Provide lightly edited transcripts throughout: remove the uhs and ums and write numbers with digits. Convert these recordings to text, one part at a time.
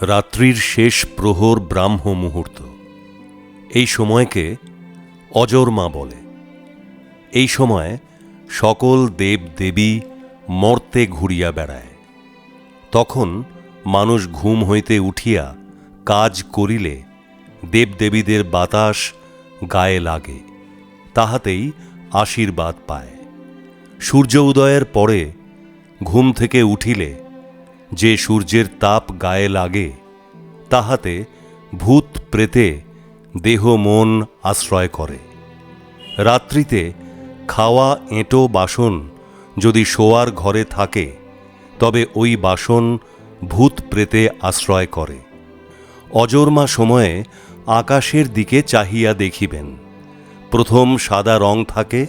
রাত্রির শেষ প্রহর ব্রাহ্ম মুহূর্ত। এই সময়কে অজর্মা বলে। এই সময় সকল দেব দেবী মর্তে ঘুরিয়া বেড়ায়। তখন মানুষ ঘুম হইতে উঠিয়া কাজ করিলে দেবদেবীদের বাতাস গায়ে লাগে, তাহাতেই আশীর্বাদ পায়। সূর্য উদয়ের পরে ঘুম থেকে উঠিলে যে সূর্যের তাপ গায়ে লাগে, তাহাতে ভূত প্রেতে দেহ মন আশ্রয় করে। রাত্রিতে খাওয়া এঁটো বাসন যদি শোয়ার ঘরে থাকে, তবে ওই বাসন ভূত প্রেতে আশ্রয় করে। অজর্মা সময়ে আকাশের দিকে চাহিয়া দেখিবেন। প্রথম সাদা রং থাকে,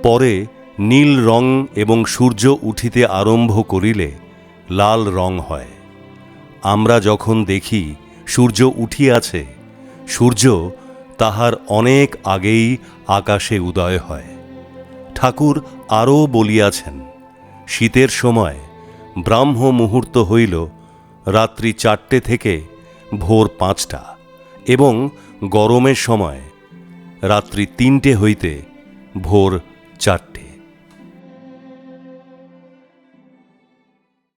পরে নীল রং এবং সূর্য উঠিতে আরম্ভ করিলে লাল রং হয়। আমরা যখন দেখি সূর্য উঠিয়াছে, সূর্য তাহার অনেক আগেই আকাশে উদয় হয়। ঠাকুর আরও বলিয়াছেন, শীতের সময় ব্রাহ্ম মুহূর্ত হইল রাত্রি 4টে থেকে ভোর 5টা, এবং গরমের সময় রাত্রি 3টে হইতে ভোর 4টে।